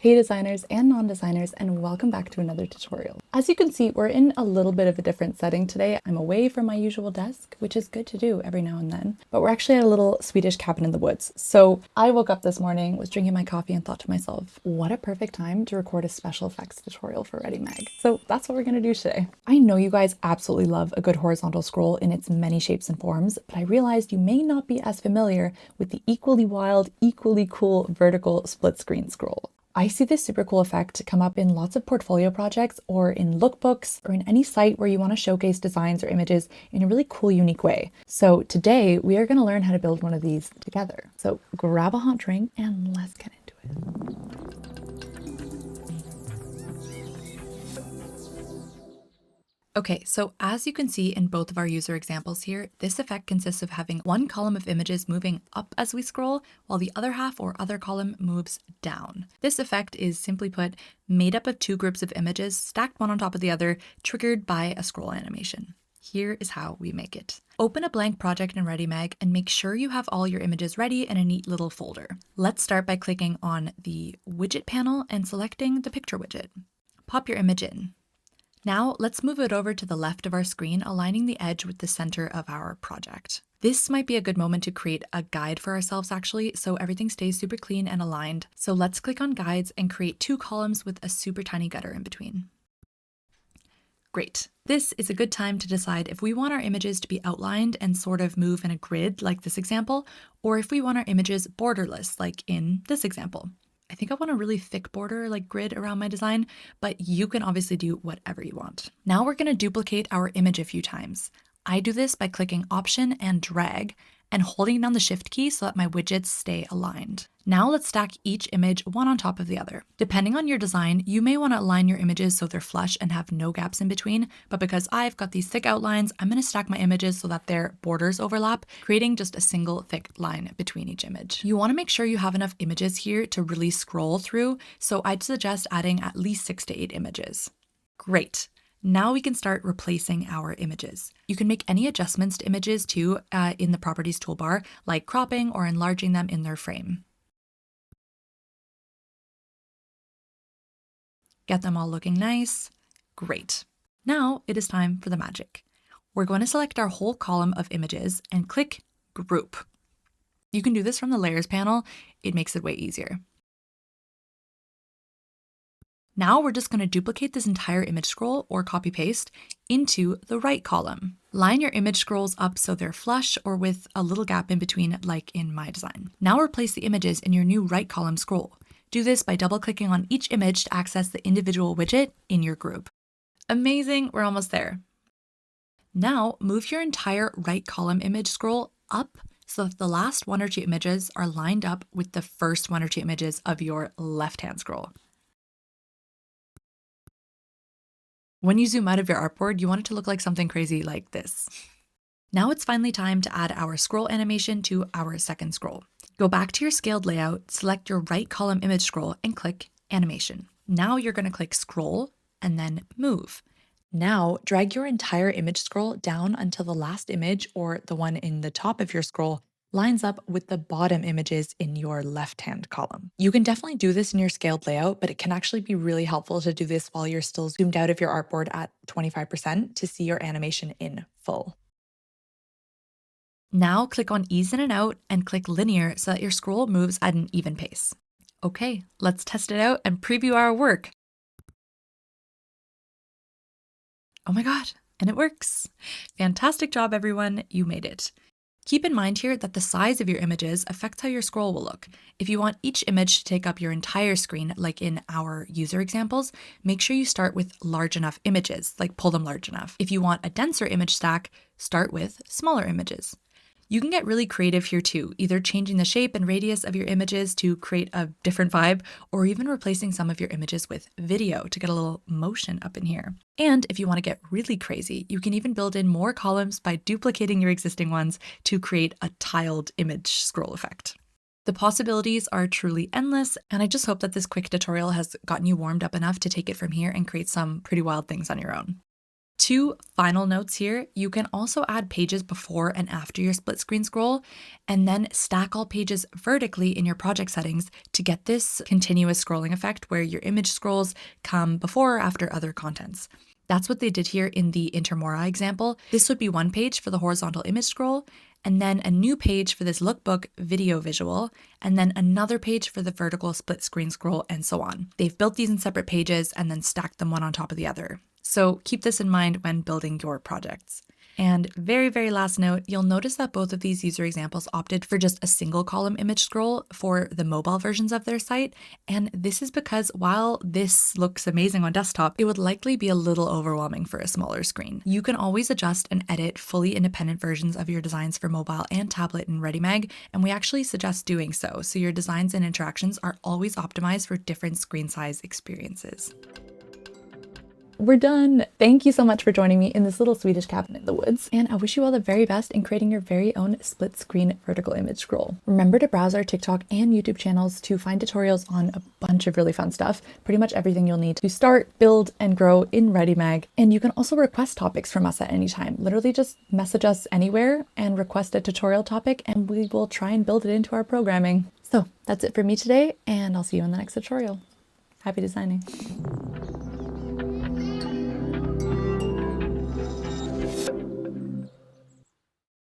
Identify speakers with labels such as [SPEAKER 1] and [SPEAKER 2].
[SPEAKER 1] Hey designers and non-designers, and welcome back to another tutorial. As you can see, we're in a little bit of a different setting today. I'm away from my usual desk, which is good to do every now and then, but we're actually at a little Swedish cabin in the woods. So I woke up this morning, was drinking my coffee and thought to myself, what a perfect time to record a special effects tutorial for Readymag. So that's what we're gonna do today. I know you guys absolutely love a good horizontal scroll in its many shapes and forms, but I realized you may not be as familiar with the equally wild, equally cool vertical split screen scroll. I see this super cool effect come up in lots of portfolio projects or in lookbooks or in any site where you want to showcase designs or images in a really cool, unique way. So today we are going to learn how to build one of these together. So grab a hot drink and let's get into it. Okay, so as you can see in both of our user examples here, this effect consists of having one column of images moving up as we scroll, while the other half or other column moves down. This effect is, simply put, made up of two groups of images stacked one on top of the other, triggered by a scroll animation. Here is how we make it. Open a blank project in Readymag and make sure you have all your images ready in a neat little folder. Let's start by clicking on the widget panel and selecting the picture widget. Pop your image in. Now let's move it over to the left of our screen, aligning the edge with the center of our project. This might be a good moment to create a guide for ourselves actually, so everything stays super clean and aligned. So let's click on guides and create two columns with a super tiny gutter in between. Great. This is a good time to decide if we want our images to be outlined and sort of move in a grid like this example, or if we want our images borderless like in this example. I think I want a really thick border like grid around my design, but you can obviously do whatever you want. Now we're going to duplicate our image a few times. I do this by clicking Option and Drag and holding down the Shift key so that my widgets stay aligned. Now let's stack each image one on top of the other. Depending on your design, you may want to align your images so they're flush and have no gaps in between, but because I've got these thick outlines, I'm going to stack my images so that their borders overlap, creating just a single thick line between each image. You want to make sure you have enough images here to really scroll through, so I'd suggest adding at least 6 to 8 images. Great. Now we can start replacing our images. You can make any adjustments to images too in the properties toolbar, like cropping or enlarging them in their frame. Get them all looking nice. Great. Now it is time for the magic. We're going to select our whole column of images and click Group. You can do this from the Layers panel. It makes it way easier. Now we're just going to duplicate this entire image scroll or copy paste into the right column. Line your image scrolls up so they're flush or with a little gap in between like in my design. Now replace the images in your new right column scroll. Do this by double clicking on each image to access the individual widget in your group. Amazing, we're almost there. Now move your entire right column image scroll up so that the last one or two images are lined up with the first one or two images of your left-hand scroll. When you zoom out of your artboard, you want it to look like something crazy like this. Now it's finally time to add our scroll animation to our second scroll. Go back to your scaled layout, select your right column image scroll and click Animation. Now you're going to click Scroll and then Move. Now drag your entire image scroll down until the last image or the one in the top of your scroll lines up with the bottom images in your left-hand column. You can definitely do this in your scaled layout, but it can actually be really helpful to do this while you're still zoomed out of your artboard at 25% to see your animation in full. Now click on Ease In and Out and click Linear so that your scroll moves at an even pace. Okay, let's test it out and preview our work. Oh my God, and it works. Fantastic job, everyone, you made it. Keep in mind here that the size of your images affects how your scroll will look. If you want each image to take up your entire screen, like in our user examples, make sure you start with large enough images, like pull them large enough. If you want a denser image stack, start with smaller images. You can get really creative here too, either changing the shape and radius of your images to create a different vibe, or even replacing some of your images with video to get a little motion up in here. And if you want to get really crazy, you can even build in more columns by duplicating your existing ones to create a tiled image scroll effect. The possibilities are truly endless, and I just hope that this quick tutorial has gotten you warmed up enough to take it from here and create some pretty wild things on your own. Two final notes here. You can also add pages before and after your split screen scroll, and then stack all pages vertically in your project settings to get this continuous scrolling effect where your image scrolls come before or after other contents. That's what they did here in the Intermora example. This would be one page for the horizontal image scroll, and then a new page for this lookbook video visual, and then another page for the vertical split screen scroll, and so on. They've built these in separate pages and then stacked them one on top of the other. So keep this in mind when building your projects. And very, very last note, you'll notice that both of these user examples opted for just a single column image scroll for the mobile versions of their site. And this is because while this looks amazing on desktop, it would likely be a little overwhelming for a smaller screen. You can always adjust and edit fully independent versions of your designs for mobile and tablet in Readymag, and we actually suggest doing so your designs and interactions are always optimized for different screen size experiences. We're done. Thank you so much for joining me in this little Swedish cabin in the woods, and I wish you all the very best in creating your very own split screen vertical image scroll. Remember to browse our TikTok and YouTube channels to find tutorials on a bunch of really fun stuff, pretty much everything you'll need to start, build, and grow in Readymag. And you can also request topics from us at any time. Literally just message us anywhere and request a tutorial topic, and we will try and build it into our programming. So that's it for me today, and I'll see you in the next tutorial. Happy designing.